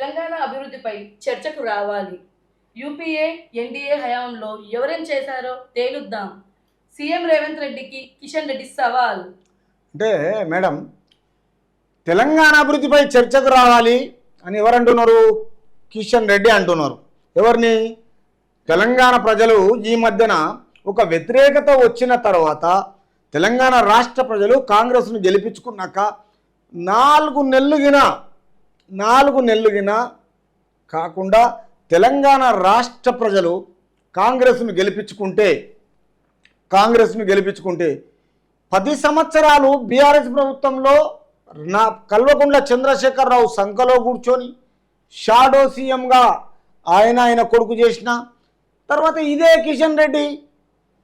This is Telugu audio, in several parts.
తెలంగాణ అభివృద్ధిపై చర్చకు రావాలి. యూపీఏ, ఎన్డీఏ హయాంలో ఎవరేం చేశారో తేలుద్దాం. సీఎం రేవంత్ రెడ్డికి కిషన్ రెడ్డి సవాల్. అంటే మేడం, తెలంగాణ అభివృద్ధిపై చర్చకు రావాలి అని ఎవరంటున్నారు? కిషన్ రెడ్డి అంటున్నారు. ఎవరిని? తెలంగాణ ప్రజలు ఈ మధ్యన ఒక వ్యతిరేకత వచ్చిన తర్వాత తెలంగాణ రాష్ట్ర ప్రజలు కాంగ్రెస్ను గెలిపించుకున్నాక 4 నెలలుగిన కాకుండా తెలంగాణ రాష్ట్ర ప్రజలు కాంగ్రెస్ను గెలిపించుకుంటే 10 సంవత్సరాలు బీఆర్ఎస్ ప్రభుత్వంలో కల్వకుంట్ల చంద్రశేఖరరావు సంఖలో కూర్చొని షాడో సీఎంగా ఆయన కొడుకు చేసిన తర్వాత ఇదే కిషన్ రెడ్డి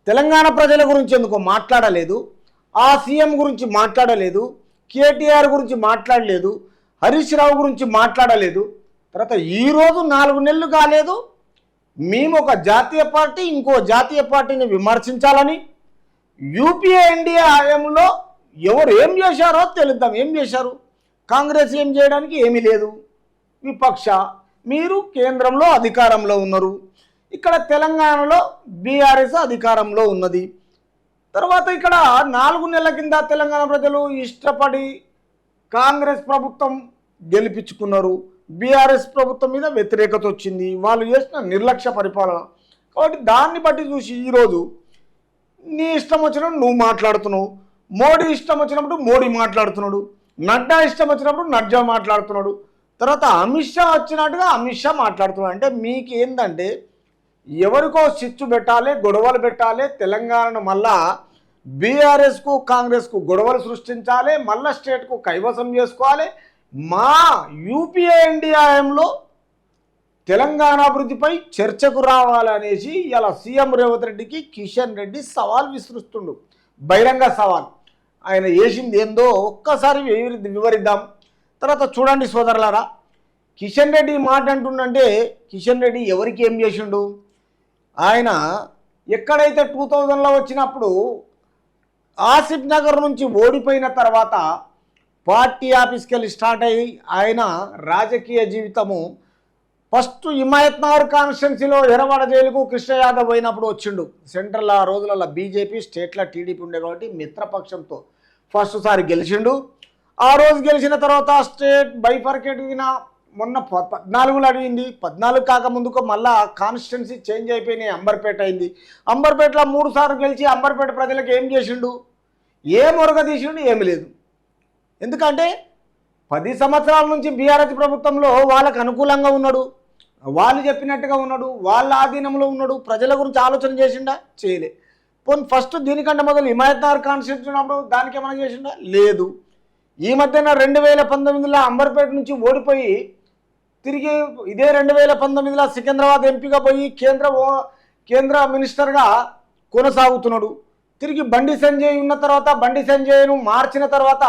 తెలంగాణ ప్రజల గురించి ఎందుకో మాట్లాడలేదు, ఆ సీఎం గురించి మాట్లాడలేదు, కేటీఆర్ గురించి మాట్లాడలేదు, హరీష్ రావు గురించి మాట్లాడలేదు. తర్వాత ఈరోజు 4 నెలలు కాలేదు, మేము ఒక జాతీయ పార్టీ ఇంకో జాతీయ పార్టీని విమర్శించాలని యూపీఏ ఎన్డీఏ హయాంలో ఎవరు ఏం చేశారో తెలుద్దాం. ఏం చేశారు? కాంగ్రెస్ ఏం చేయడానికి ఏమీ లేదు. విపక్ష, మీరు కేంద్రంలో అధికారంలో ఉన్నారు, ఇక్కడ తెలంగాణలో బీఆర్ఎస్ అధికారంలో ఉన్నది. తర్వాత ఇక్కడ 4 నెలల కింద తెలంగాణ ప్రజలు ఇష్టపడి కాంగ్రెస్ ప్రభుత్వం గెలిపించుకున్నారు. బీఆర్ఎస్ ప్రభుత్వం మీద వ్యతిరేకత వచ్చింది, వాళ్ళు చేసిన నిర్లక్ష్య పరిపాలన. కాబట్టి దాన్ని బట్టి చూసి ఈరోజు నీ ఇష్టం వచ్చినప్పుడు నువ్వు మాట్లాడుతున్నావు, మోడీ ఇష్టం వచ్చినప్పుడు మోడీ మాట్లాడుతున్నాడు, నడ్డా ఇష్టం వచ్చినప్పుడు నడ్డా మాట్లాడుతున్నాడు, తర్వాత అమిత్ షా వచ్చినట్టుగా అమిత్ షా మాట్లాడుతున్నాడు. అంటే మీకు ఏంటంటే ఎవరికో చిచ్చు పెట్టాలి, గొడవలు పెట్టాలి, తెలంగాణను మళ్ళా బీఆర్ఎస్కు కాంగ్రెస్కు గొడవలు సృష్టించాలి, మళ్ళా స్టేట్కు కైవసం చేసుకోవాలి. మా యూపీఏ ఎన్డీఏలో తెలంగాణ అభివృద్ధిపై చర్చకు రావాలనేసి ఇలా సీఎం రేవంత్ రెడ్డికి కిషన్ రెడ్డి సవాల్ విసురుస్తుండు. బహిరంగ సవాల్. ఆయన వేసింది ఏందో ఒక్కసారి వివరిద్దాం. తర్వాత చూడండి సోదరులారా, కిషన్ రెడ్డి మాట అంటుండంటే కిషన్ రెడ్డి ఎవరికి ఏం చేసిండు? ఆయన ఎక్కడైతే 2000లో వచ్చినప్పుడు ఆసిఫ్ నగర్ నుంచి ఓడిపోయిన తర్వాత పార్టీ ఆఫీస్కి వెళ్ళి స్టార్ట్ అయ్యి ఆయన రాజకీయ జీవితము ఫస్ట్ హిమాయత్ నగర్ కాన్స్టిట్యున్సీలో ఎర్రవాడ జైలుకు కృష్ణ యాదవ్ పోయినప్పుడు వచ్చిండు. సెంట్రల్ ఆ రోజులలో బీజేపీ, స్టేట్లో టీడీపీ ఉండే కాబట్టి మిత్రపక్షంతో ఫస్ట్ సారి గెలిచిండు. ఆ రోజు గెలిచిన తర్వాత స్టేట్ బైఫర్కేట్ మొన్న 14లో అడిగింది. 14 కాకముందుకు మళ్ళా కాన్స్టిట్యున్సీ చేంజ్ అయిపోయినాయి, అంబర్పేట అయింది. అంబర్పేటలో 3 సార్లు గెలిచి అంబర్పేట ప్రజలకు ఏం చేసిండు? ఏం ఒరగ తీసిండు? ఏమి లేదు. ఎందుకంటే 10 సంవత్సరాల నుంచి బీఆర్ఎస్ ప్రభుత్వంలో వాళ్ళకు అనుకూలంగా ఉన్నాడు, వాళ్ళు చెప్పినట్టుగా ఉన్నాడు, వాళ్ళ ఆధీనంలో ఉన్నాడు. ప్రజల గురించి ఆలోచన చేసిండా? చేయలే. పోనీ ఫస్ట్ దీనికంటే మొదలు హిమాయత్ నగర్ కాన్స్టిట్యూన్సీ ఉన్నప్పుడు దానికి ఏమైనా చేసిండా? లేదు. ఈ మధ్యన 2019లో అంబర్పేట నుంచి ఓడిపోయి తిరిగి ఇదే 2019లో సికింద్రాబాద్ ఎంపీగా పోయి కేంద్ర మినిస్టర్గా కొనసాగుతున్నాడు. తిరిగి బండి సంజయ్ ఉన్న తర్వాత బండి సంజయ్ను మార్చిన తర్వాత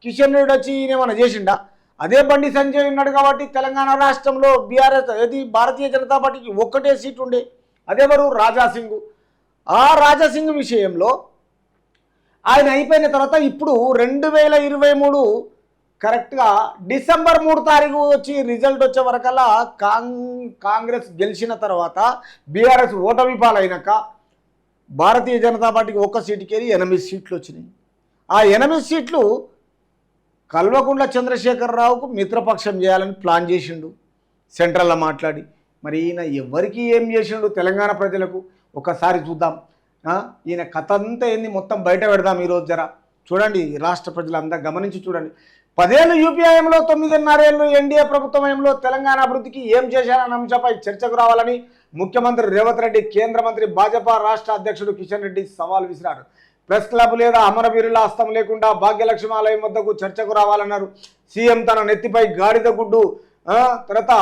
కిషన్ రెడ్డి వచ్చి ఈయనేమన్నా చేసిండా? అదే బండి సంజయ్ ఉన్నాడు కాబట్టి తెలంగాణ రాష్ట్రంలో బీఆర్ఎస్ భారతీయ జనతా పార్టీకి ఒక్కటే సీటు ఉండే, అదేవరు? రాజాసింగ్. ఆ రాజాసింగ్ విషయంలో ఆయన అయిపోయిన తర్వాత ఇప్పుడు 2023 కరెక్ట్గా డిసెంబర్ 3 తారీఖు వచ్చి రిజల్ట్ వచ్చే వరకల్లా కాంగ్రెస్ గెలిచిన తర్వాత బీఆర్ఎస్ ఓటమి పాలైనాక భారతీయ జనతా పార్టీకి 1 సీటుకి వెళ్ళి 8 సీట్లు వచ్చినాయి. ఆ 8 సీట్లు కల్వకుంట్ల చంద్రశేఖరరావుకు మిత్రపక్షం చేయాలని ప్లాన్ చేసిండు సెంట్రల్లో మాట్లాడి. మరి ఈయన ఎవరికి ఏం చేసిండు తెలంగాణ ప్రజలకు ఒకసారి చూద్దాం. ఈయన కథ అంతా ఏంది మొత్తం బయట పెడదాం ఈరోజు. జర చూడండి, రాష్ట్ర ప్రజలంతా గమనించి చూడండి. 10 ఏళ్ళు యూపీఐలో 9.5 ఏళ్ళు ఎన్డీఏ ప్రభుత్వంలో తెలంగాణ అభివృద్ధికి ఏం చేశారన్న అంశంపై చర్చకు రావాలని ముఖ్యమంత్రి రేవంత్ రెడ్డి కేంద్ర మంత్రి భాజపా రాష్ట్ర అధ్యక్షుడు కిషన్ రెడ్డి సవాల్ విసిరారు. ప్రెస్ క్లబ్ లేదా అమరవీరుల హస్తం లేకుండా భాగ్యలక్ష్మి ఆలయం వద్దకు చర్చకు రావాలన్నారు. సీఎం తన నెత్తిపై గాడిద గుడ్డు తర్వాత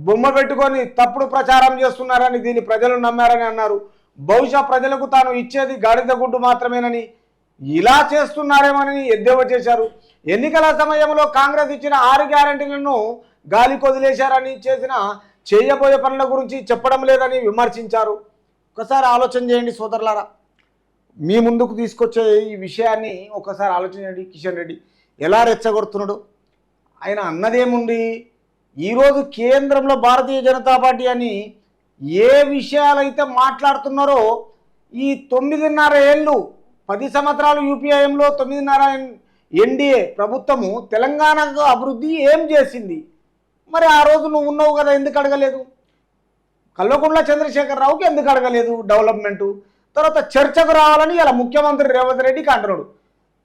బొమ్మ పెట్టుకొని తప్పుడు ప్రచారం చేస్తున్నారని, దీన్ని ప్రజలు నమ్మారని అన్నారు. బహుశా ప్రజలకు తాను ఇచ్చేది గాడిద గుడ్డు మాత్రమేనని, ఇలా చేస్తున్నారేమని ఎద్దేవా చేశారు. ఎన్నికల సమయంలో కాంగ్రెస్ ఇచ్చిన 6 గ్యారెంటీలను గాలి కొదిలేశారని, చేయబోయే పనుల గురించి చెప్పడం లేదని విమర్శించారు. ఒకసారి ఆలోచన చేయండి సోదరులారా, మీ ముందుకు తీసుకొచ్చే ఈ విషయాన్ని ఒకసారి ఆలోచన చేయండి. కిషన్ రెడ్డి ఎలా రెచ్చగొడుతున్నాడు? ఆయన అన్నదేముంది? ఈరోజు కేంద్రంలో భారతీయ జనతా పార్టీ అని ఏ విషయాలైతే మాట్లాడుతున్నారో ఈ 9.5 ఏళ్ళు 10 సంవత్సరాలు యూపీఐఎంలో 9.5 ఎన్డీఏ ప్రభుత్వము తెలంగాణకు అభివృద్ధి ఏం చేసింది? మరి ఆ రోజు నువ్వు ఉన్నావు కదా, ఎందుకు అడగలేదు? కల్వకుంట్ల చంద్రశేఖరరావుకి ఎందుకు అడగలేదు డెవలప్మెంటు? తర్వాత చర్చకు రావాలని ఇలా ముఖ్యమంత్రి రేవంత్ రెడ్డికి అంటున్నాడు.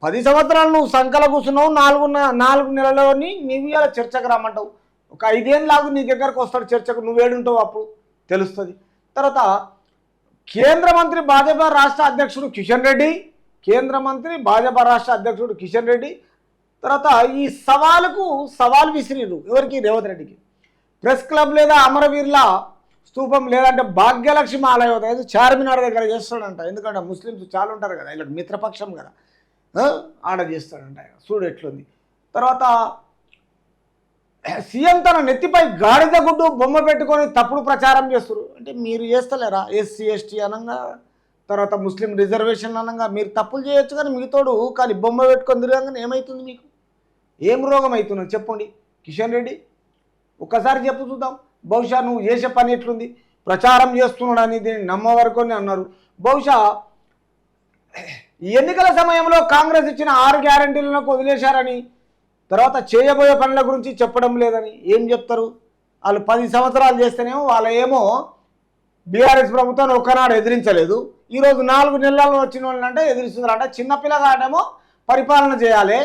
10 సంవత్సరాలు నువ్వు సంకల కూర్చున్నావు, 4 నెలలోని నీవు ఇలా చర్చకు రమ్మంటావు. ఒక 5 ఏళ్ళలాగు నీ దగ్గరకు వస్తాడు చర్చకు, నువ్వేడుంటావు అప్పుడు తెలుస్తుంది. తర్వాత కేంద్ర మంత్రి భాజపా రాష్ట్ర అధ్యక్షుడు కిషన్ రెడ్డి, తర్వాత ఈ సవాల్ విసిరిరు ఎవరికి? రేవంత్ రెడ్డికి. ప్రెస్ క్లబ్ లేదా అమరవీరుల స్తూపం లేదంటే భాగ్యలక్ష్మి ఆలయం అయితే చార్మినార్ దగ్గర చేస్తాడంట. ఎందుకంటే ముస్లిమ్స్ చాలా ఉంటారు కదా, ఇలా మిత్రపక్షం కదా, ఆడ చేస్తాడంట. చూడు ఎట్లుంది. తర్వాత సీఎం తన నెత్తిపై గాడిద గుడ్డు బొమ్మ పెట్టుకొని తప్పుడు ప్రచారం చేస్తారు. అంటే మీరు చేస్తలేరా? ఎస్సీ ఎస్టీ అనగా, తర్వాత ముస్లిం రిజర్వేషన్ అనగా మీరు తప్పులు చేయొచ్చు, కానీ మిగతాడు కానీ బొమ్మ పెట్టుకొని తిరగగానే ఏమవుతుంది? మీకు ఏం రోగం అవుతున్నది చెప్పండి కిషన్ రెడ్డి? ఒక్కసారి చెప్పు చూద్దాం. బహుశా నువ్వు చేసే పని ఎట్లుంది? ప్రచారం చేస్తున్నాడని దీన్ని నమ్మవరకు అన్నారు. బహుశా ఎన్నికల సమయంలో కాంగ్రెస్ ఇచ్చిన 6 గ్యారంటీలను వదిలేశారని, తర్వాత చేయబోయే పనుల గురించి చెప్పడం లేదని ఏం చెప్తారు? వాళ్ళు 10 సంవత్సరాలు చేస్తేనేమో వాళ్ళ ఏమో బీఆర్ఎస్ ప్రభుత్వాన్ని ఒక్కనాడు ఎదిరించలేదు, ఈరోజు 4 నెలల్లో వచ్చిన వాళ్ళంటే ఎదిరిస్తున్నారంట. చిన్నపిల్లగాడేమో పరిపాలన చేయాలి,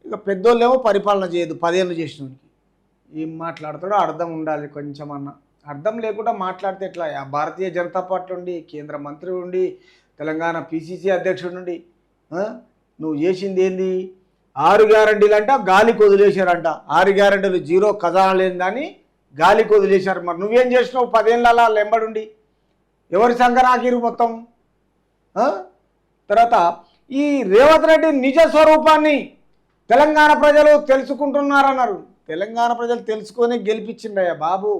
ఇక పెద్దోళ్ళేమో పరిపాలన చేయదు 10 ఏళ్ళు చేసిన వాళ్ళకి. ఏం మాట్లాడతాడో అర్థం ఉండాలి కొంచెమన్నా. అర్థం లేకుండా మాట్లాడితే ఎట్లా? భారతీయ జనతా పార్టీ ఉండి, కేంద్ర మంత్రి ఉండి, తెలంగాణ పిసిసి అధ్యక్షుడు నుండి నువ్వు చేసింది ఏంది? 6 గ్యారంటీలు అంట గాలికి వదిలేశారంట. 6 గ్యారంటీలు జీరో ఖజానా లేదని గాలికి వదిలేశారు. మరి నువ్వేం చేసినావు 10 ఏళ్ళ లెంబడుండి? ఎవరి సంగనాకిరు మొత్తం? తర్వాత ఈ రేవంత్ రెడ్డి నిజ స్వరూపాన్ని తెలంగాణ ప్రజలు తెలుసుకుంటున్నారన్నారు. తెలంగాణ ప్రజలు తెలుసుకొని గెలిపించిండయ్యా బాబు,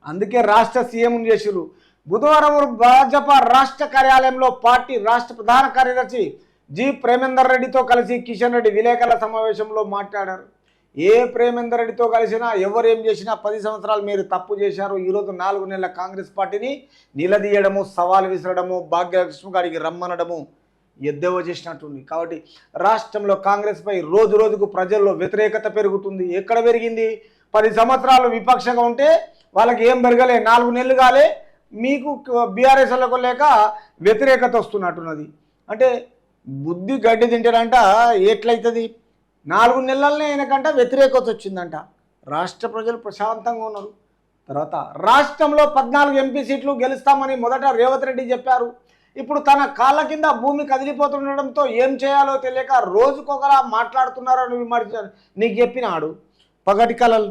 అందుకే రాష్ట్ర సీఎం చేసిరు. బుధవారం భాజపా రాష్ట్ర కార్యాలయంలో పార్టీ రాష్ట్ర ప్రధాన కార్యదర్శి జి ప్రేమేందర్ రెడ్డితో కలిసి కిషన్ రెడ్డి విలేకరుల సమావేశంలో మాట్లాడారు. ఏ ప్రేమేందర్ రెడ్డితో కలిసినా ఎవరు ఏం చేసినా 10 సంవత్సరాలు మీరు తప్పు చేశారు, ఈరోజు 4 నెలల కాంగ్రెస్ పార్టీని నిలదీయడము, సవాల్ విసరడము, భాగ్యలక్ష్మి గారికి రమ్మనడము ఎద్దేవా చేసినట్టుంది. కాబట్టి రాష్ట్రంలో కాంగ్రెస్పై రోజు రోజుకు ప్రజల్లో వ్యతిరేకత పెరుగుతుంది. ఎక్కడ పెరిగింది? 10 సంవత్సరాలు విపక్షంగా ఉంటే వాళ్ళకి ఏం పెరగలే, 4 నెలలు కాలే, మీకు బీఆర్ఎస్లకు లేక వ్యతిరేకత వస్తున్నట్టున్నది. అంటే బుద్ధి గడ్డి తింటాడంట ఎట్లయితుంది? 4 నెలలనే ఆయనకంట వ్యతిరేకత వచ్చిందంట. రాష్ట్ర ప్రజలు ప్రశాంతంగా ఉన్నారు. తర్వాత రాష్ట్రంలో 14 ఎంపీ సీట్లు గెలుస్తామని మొదట రేవంత్ రెడ్డి చెప్పారు. ఇప్పుడు తన కాళ్ళ కింద భూమి కదిలిపోతుండడంతో ఏం చేయాలో తెలియక రోజుకొకలా మాట్లాడుతున్నారని విమర్శించారు. నీకు చెప్పినాడు పగటి కళలు,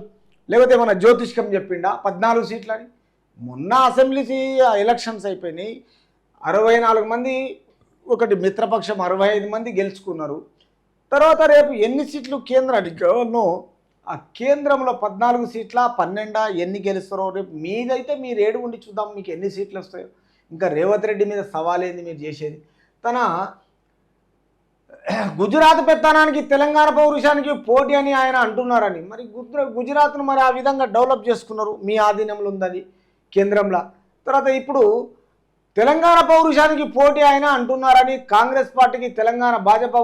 లేకపోతే ఏమన్నా జ్యోతిష్కం చెప్పిండా 14 సీట్లని? మొన్న అసెంబ్లీ ఎలక్షన్స్ అయిపోయినాయి, 64 మంది, ఒకటి మిత్రపక్షం 65 మంది గెలుచుకున్నారు. తర్వాత రేపు ఎన్ని సీట్లు కేంద్రానికో ఆ కేంద్రంలో 14 సీట్ల 12 ఎన్ని గెలుస్తారో రేపు మీదైతే మీరు ఏడు ఉండి చూద్దాం మీకు ఎన్ని సీట్లు వస్తాయో. ఇంకా రేవంత్ రెడ్డి మీద సవాలేంది మీరు చేసేది? తన గుజరాత్ పెత్తనానికి తెలంగాణ పౌరుషానికి పోటీ అని ఆయన అంటున్నారని. మరి గుజరాత్ను మరి ఆ విధంగా డెవలప్ చేసుకున్నారు, మీ ఆధీనంలో ఉందని కేంద్రంలో. తర్వాత ఇప్పుడు తెలంగాణ పౌరుషానికి పోటీ ఆయన అంటున్నారని కాంగ్రెస్ పార్టీకి తెలంగాణ భాజపా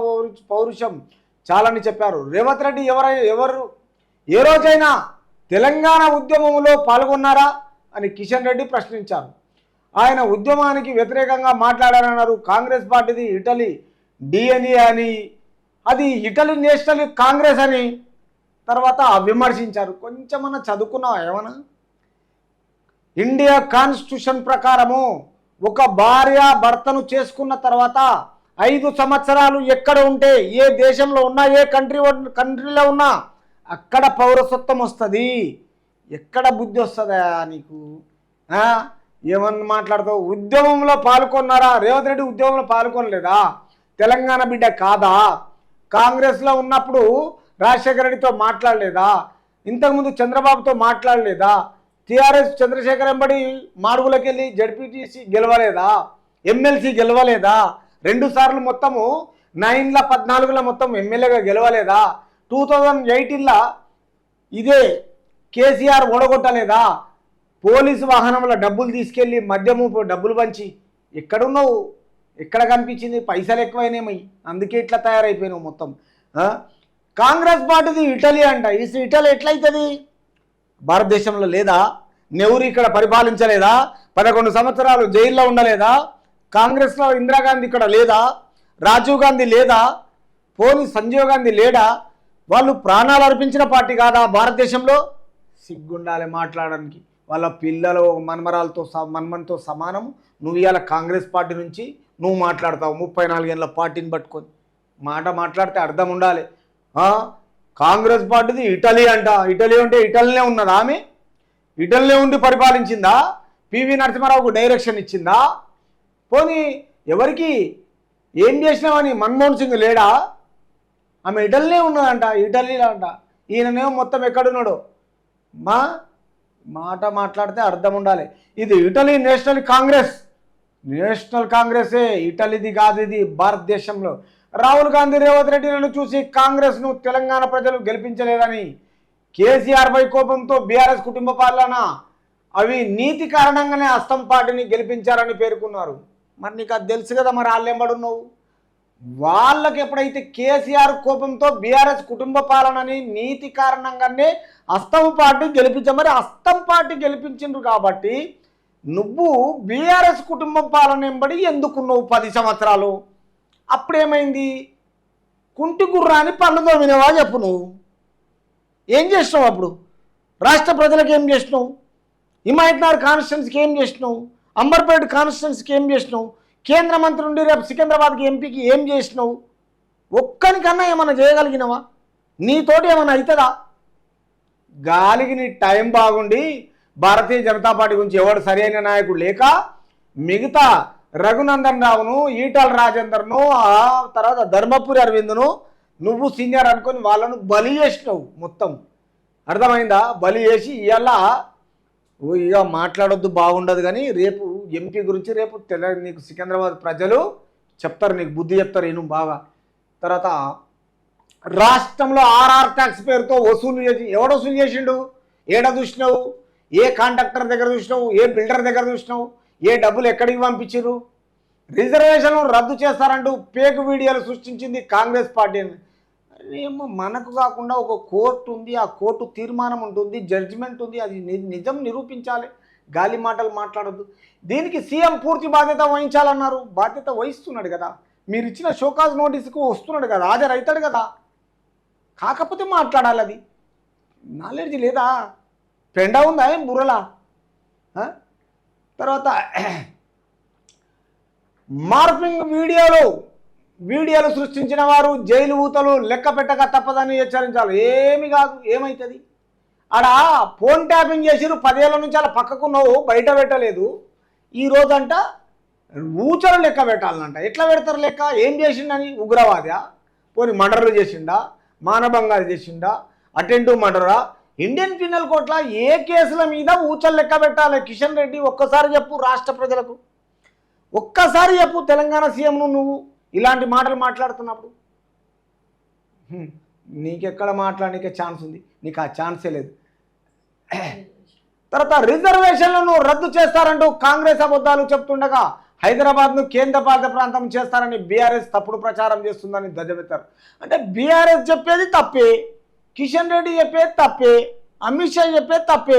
పౌరుషం చాలని చెప్పారు. రేవంత్ రెడ్డి ఎవరు ఏ రోజైనా తెలంగాణ ఉద్యమంలో పాల్గొన్నారా అని కిషన్ రెడ్డి ప్రశ్నించారు. ఆయన ఉద్యమానికి వ్యతిరేకంగా మాట్లాడారన్నారు. కాంగ్రెస్ పార్టీది ఇటలీ డిఎన్ఏ అని, అది ఇటలీ నేషనల్ కాంగ్రెస్ అని తర్వాత విమర్శించారు. కొంచెమన్నా చదువుకున్నావా ఏమన్నా? ఇండియా కాన్స్టిట్యూషన్ ప్రకారము ఒక భార్య భర్తను చేసుకున్న తర్వాత 5 సంవత్సరాలు ఎక్కడ ఉంటే, ఏ దేశంలో ఉన్నా, ఏ కంట్రీలో ఉన్నా అక్కడ పౌరసత్వం వస్తుంది. ఎక్కడ బుద్ధి వస్తుందా నీకు? ఏమన్నా మాట్లాడతావు? ఉద్యమంలో పాల్గొన్నారా? రేవంత్ రెడ్డి ఉద్యమంలో పాల్గొనలేదా? తెలంగాణ బిడ్డ కాదా? కాంగ్రెస్లో ఉన్నప్పుడు రాజశేఖర రెడ్డితో మాట్లాడలేదా? ఇంతకుముందు చంద్రబాబుతో మాట్లాడలేదా? టీఆర్ఎస్ చంద్రశేఖర్ ఎంబడి మాడుగులకి వెళ్ళి జడ్పీటీసీ గెలవలేదా? ఎమ్మెల్సీ గెలవలేదా? 2 సార్లు మొత్తము 9ల 14ల మొత్తం ఎమ్మెల్యేగా గెలవలేదా? 2018ల ఇదే కేసీఆర్ ఓడగొట్టలేదా? పోలీసు వాహనంలో డబ్బులు తీసుకెళ్ళి మద్యము డబ్బులు పంచి ఎక్కడున్నావు? ఎక్కడ కనిపించింది? పైసలు ఎక్కువైనాయి, అందుకే ఇట్లా తయారైపోయినావు మొత్తం. కాంగ్రెస్ పార్టీది ఇటలీ అంట. ఈ ఇటలీ ఎట్లయితుంది? భారతదేశంలో లేదా? నెహ్రూ ఇక్కడ పరిపాలించలేదా? 11 సంవత్సరాలు జైల్లో ఉండలేదా? కాంగ్రెస్లో ఇందిరాగాంధీ ఇక్కడ లేదా? రాజీవ్ గాంధీ లేదా? పోనీ సంజీవ్ గాంధీ లేడా? వాళ్ళు ప్రాణాలు అర్పించిన పార్టీ కాదా భారతదేశంలో? సిగ్గుండాలి మాట్లాడడానికి. వాళ్ళ పిల్లలు మన్మరాలతో సమానం. నువ్వు ఇవాళ కాంగ్రెస్ పార్టీ నుంచి నువ్వు మాట్లాడతావు 34 ఏళ్ళ పార్టీని పట్టుకొని. మాట్లాడితే అర్థం ఉండాలి. కాంగ్రెస్ పార్టీది ఇటలీ అంట. ఇటలీ అంటే ఇటలీనే ఉన్నదా? ఆమె ఇటలీనే ఉండి పరిపాలించిందా? పివి నరసింహారావుకు డైరెక్షన్ ఇచ్చిందా? పోనీ ఎవరికి ఏం చేసినావని మన్మోహన్ సింగ్ లేడా? ఆమె ఇటలీనే ఉన్నదంట, ఇటలీలో అంట. ఈయననేమో మొత్తం ఎక్కడున్నాడు? మాట్లాడితే అర్థం ఉండాలి. ఇది ఇటలీ నేషనల్ కాంగ్రెసే, ఇటలీది కాదు ఇది భారతదేశంలో. రాహుల్ గాంధీ రేవంత్ రెడ్డిలను చూసి కాంగ్రెస్ను తెలంగాణ ప్రజలు గెలిపించలేదని కేసీఆర్పై కోపంతో బీఆర్ఎస్ కుటుంబ పాలన అవి నీతి కారణంగానే హస్తం పార్టీని గెలిపించారని పేర్కొన్నారు. మరి నీకు అది తెలుసు కదా, మరి వాళ్ళెంబడున్నావు? వాళ్ళకి ఎప్పుడైతే కేసీఆర్ కోపంతో బీఆర్ఎస్ కుటుంబ పాలనని నీతి కారణంగానే హస్తం పార్టీ మరి హస్తం పార్టీ గెలిపించిండ్రు కాబట్టి నువ్వు బీఆర్ఎస్ కుటుంబం పాలన వెంబడి ఎందుకున్నావు 10 సంవత్సరాలు? అప్పుడేమైంది? కుంటి గుర్రాన్ని పళ్ళు తోమినవా చెప్పు. నువ్వు ఏం చేసినావు అప్పుడు? రాష్ట్ర ప్రజలకు ఏం చేసినావు? హిమాయత్నగర్ కాన్స్టిట్యున్సీకి ఏం చేసినావు? అంబర్పేట కాన్స్టిట్యున్సీకి ఏం చేసినావు? కేంద్ర మంత్రి నుండి రేపు సికింద్రాబాద్కి ఎంపీకి ఏం చేసినావు? ఒక్కనికన్నా ఏమన్నా చేయగలిగినవా? నీతోటి ఏమన్నా అవుతుందా? గాలికి నీ టైం బాగుండి భారతీయ జనతా పార్టీ గురించి ఎవడు సరైన నాయకుడు లేక మిగతా రఘునందన్ రావును, ఈటల రాజేందర్ను, ఆ తర్వాత ధర్మపురి అరవింద్ను నువ్వు సీనియర్ అనుకొని వాళ్ళను బలి చేసినావు మొత్తం. అర్థమైందా? బలి చేసి ఇవాళ ఇక మాట్లాడొద్దు, బాగుండదు. కానీ రేపు ఎంపీ గురించి రేపు నీకు సికింద్రాబాద్ ప్రజలు చెప్తారు, నీకు బుద్ధి చెప్తారు. నేను బాగా తర్వాత రాష్ట్రంలో ఆర్ఆర్ ట్యాక్స్ పేరుతో వసూలు చేసి ఎవడు వసూలు చేసిండు? ఏడ చూసినావు? ఏ కాంట్రాక్టర్ దగ్గర చూసినావు? ఏ బిల్డర్ దగ్గర చూసినావు? ఏ డబ్బులు ఎక్కడికి పంపించారు? రిజర్వేషన్లు రద్దు చేస్తారంటూ ఫేక్ వీడియోలు సృష్టించింది కాంగ్రెస్ పార్టీ. ఏమో మనకు కాకుండా ఒక కోర్టు ఉంది, ఆ కోర్టు తీర్మానం ఉంటుంది, జడ్జిమెంట్ ఉంది, అది నిజం నిరూపించాలి. గాలి మాటలు మాట్లాడద్దు. దీనికి సీఎం పూర్తి బాధ్యత వహించాలన్నారు. బాధ్యత వహిస్తున్నాడు కదా, మీరు ఇచ్చిన షోకాజ్ నోటీసుకు వస్తున్నాడు కదా, హాజరవుతాడు కదా. కాకపోతే మాట్లాడాలి. అది నాలెడ్జ్ లేదా? పెండా ఉందా ఏం బుర్రలా? తర్వాత మార్ఫింగ్ వీడియోలు సృష్టించిన వారు జైలు ఊతలు లెక్క పెట్టక తప్పదని హెచ్చరించాలి. ఏమి కాదు, ఏమవుతుంది? ఆడ ఫోన్ ట్యాపింగ్ చేసిరు 10 ఏళ్ళ నుంచి అలా పక్కకు నువ్వు బయట పెట్టలేదు. ఈరోజంట ఊచలు లెక్క పెట్టాలనంట. ఎట్లా పెడతారు లెక్క? ఏం చేసిండని? ఉగ్రవాదా? పోనీ మర్డర్లు చేసిండా? మానభంగాలు చేసిండా? అటెంటివ్ మర్డరా? ఇండియన్ పీనల్ కోడ్లో ఏ కేసుల మీద ఊచలు లెక్క పెట్టాలి? కిషన్ రెడ్డి ఒక్కసారి చెప్పు రాష్ట్ర ప్రజలకు, ఒక్కసారి చెప్పు. తెలంగాణ సీఎంను నువ్వు ఇలాంటి మాటలు మాట్లాడుతున్నప్పుడు నీకెక్కడ మాట్లాడడానికి ఛాన్స్ ఉంది? నీకు ఆ ఛాన్సే లేదు. తర్వాత రిజర్వేషన్లను రద్దు చేస్తారంటూ కాంగ్రెస్ అబద్ధాలు చెప్తుండగా హైదరాబాద్ను కేంద్రపాలిత ప్రాంతం చేస్తారని బీఆర్ఎస్ తప్పుడు ప్రచారం చేస్తుందని ధ్వజమెత్తారు. అంటే బీఆర్ఎస్ చెప్పేది తప్పే, కిషన్ రెడ్డి చెప్పేది తప్పే, అమిత్ షా చెప్పేది తప్పే,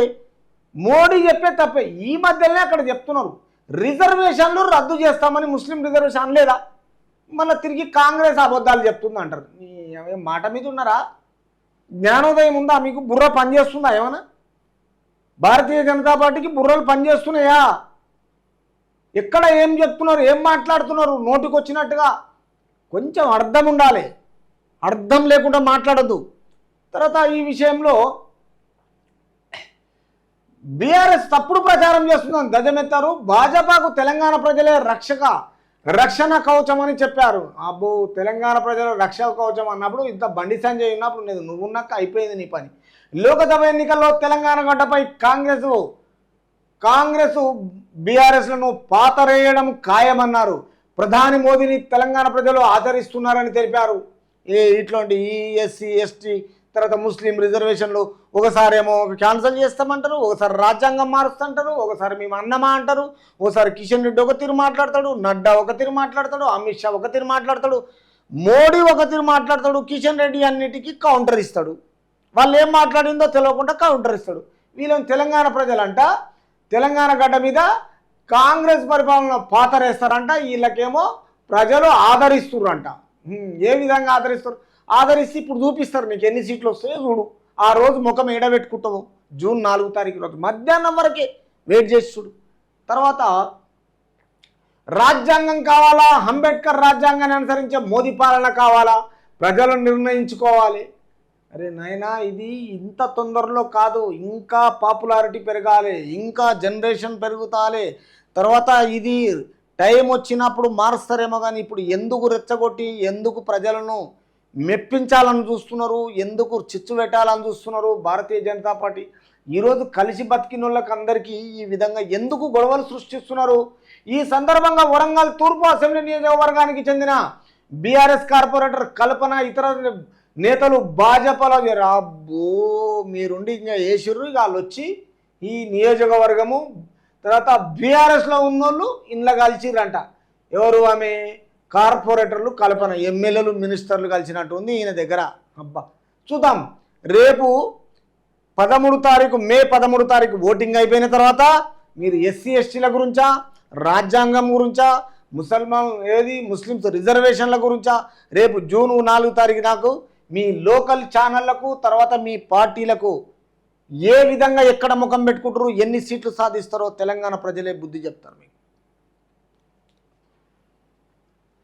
మోడీ చెప్పేది తప్పే. ఈ మధ్యలోనే అక్కడ చెప్తున్నారు రిజర్వేషన్లు రద్దు చేస్తామని. ముస్లిం రిజర్వేషన్ అనలేదా? మళ్ళీ తిరిగి కాంగ్రెస్ అబద్ధాలు చెప్తుంది అంటారు. మాట మీద ఉన్నారా? జ్ఞానోదయం ఉందా మీకు? బుర్ర పనిచేస్తుందా ఏమన్నా? భారతీయ జనతా పార్టీకి బుర్రలు పనిచేస్తున్నాయా? ఎక్కడ ఏం చెప్తున్నారు, ఏం మాట్లాడుతున్నారు? నోటికి వచ్చినట్టుగా కొంచెం అర్థం ఉండాలి. అర్థం లేకుండా మాట్లాడద్దు. తర్వాత ఈ విషయంలో బీఆర్ఎస్ తప్పుడు ప్రచారం చేస్తుందని ధ్వజమెత్తారు. భాజపాకు తెలంగాణ ప్రజలే రక్షణ కవచం అని చెప్పారు. అబ్బో, తెలంగాణ ప్రజలు రక్షణ కవచం అన్నప్పుడు ఇంత బండి సంజయ్ ఉన్నప్పుడు లేదు, నువ్వున్నాక అయిపోయింది నీ పని. లోక్సభ ఎన్నికల్లో తెలంగాణ గడ్డపై కాంగ్రెస్ బీఆర్ఎస్లను పాతరేయడం ఖాయమన్నారు. ప్రధాని మోదీని తెలంగాణ ప్రజలు ఆదరిస్తున్నారని తెలిపారు. ఇట్లాంటి ఎస్సీ ఎస్టీ తర్వాత ముస్లిం రిజర్వేషన్లు ఒకసారేమో క్యాన్సిల్ చేస్తామంటారు, ఒకసారి రాజ్యాంగం మారుస్తుంటారు, ఒకసారి మేము అన్నమా అంటారు, ఒకసారి కిషన్ రెడ్డి ఒక తీరు మాట్లాడతాడు, నడ్డా ఒక తీరు మాట్లాడతాడు, అమిత్ షా ఒక తీరు మాట్లాడతాడు, మోడీ ఒక తీరు మాట్లాడతాడు, కిషన్ రెడ్డి అన్నిటికీ కౌంటర్ ఇస్తాడు. వాళ్ళు ఏం మాట్లాడిందో తెలియకుండా కౌంటర్ ఇస్తాడు. వీళ్ళని తెలంగాణ ప్రజలంట తెలంగాణ గడ్డ మీద కాంగ్రెస్ పరిపాలన పాతరేస్తారంట, వీళ్ళకేమో ప్రజలు ఆదరిస్తుర్రంట. ఏ విధంగా ఆదరిస్తారు? ఆదరిస్తే ఇప్పుడు చూపిస్తారు నీకు ఎన్ని సీట్లు వస్తాయో చూడు. ఆ రోజు ముఖం ఏడబెట్టుకుంటావు జూన్ 4 తారీఖు రోజు మధ్యాహ్నం వరకే వెయిట్ చేసి చూడు. తర్వాత రాజ్యాంగం కావాలా, అంబేద్కర్ రాజ్యాంగాన్ని అనుసరించే మోదీ పాలన కావాలా, ప్రజలు నిర్ణయించుకోవాలి. అరే నాయనా, ఇది ఇంత తొందరలో కాదు, ఇంకా పాపులారిటీ పెరగాలి, ఇంకా జనరేషన్ పెరుగుతాలి. తర్వాత ఇది టైం వచ్చినప్పుడు మారుస్తారేమో, కానీ ఇప్పుడు ఎందుకు రెచ్చగొట్టి ఎందుకు ప్రజలను మెప్పించాలని చూస్తున్నారు, ఎందుకు చిచ్చు పెట్టాలని చూస్తున్నారు భారతీయ జనతా పార్టీ? ఈరోజు కలిసి బతికిన వాళ్ళకి అందరికీ ఈ విధంగా ఎందుకు గొడవలు సృష్టిస్తున్నారు? ఈ సందర్భంగా వరంగల్ తూర్పు అసెంబ్లీ నియోజకవర్గానికి చెందిన బీఆర్ఎస్ కార్పొరేటర్ కల్పన ఇతర నేతలు భాజపాలో రాబ్బో మీరుండి ఇంకా వేసిర్రు. ఇక వాళ్ళు వచ్చి ఈ నియోజకవర్గము తర్వాత బీఆర్ఎస్లో ఉన్నోళ్ళు ఇంట్లో కలిసిర్రంట. ఎవరు? ఆమె కార్పొరేటర్లు కల్పన, ఎమ్మెల్యేలు మినిస్టర్లు కలిసినట్టు ఉంది ఈయన దగ్గర. అబ్బా చూద్దాం. రేపు 13 తారీఖు మే 13 తారీఖు ఓటింగ్ అయిపోయిన తర్వాత మీరు ఎస్సీ ఎస్టీల గురించా, రాజ్యాంగం గురించా, ముస్లిమ్స్ రిజర్వేషన్ల గురించా రేపు జూన్ 4 తారీఖు నాకు మీ లోకల్ ఛానళ్లకు తర్వాత మీ పార్టీలకు ఏ విధంగా ఎక్కడ ముఖం పెట్టుకుంటారు, ఎన్ని సీట్లు సాధిస్తారో తెలంగాణ ప్రజలే బుద్ధి చెప్తారు మీకు.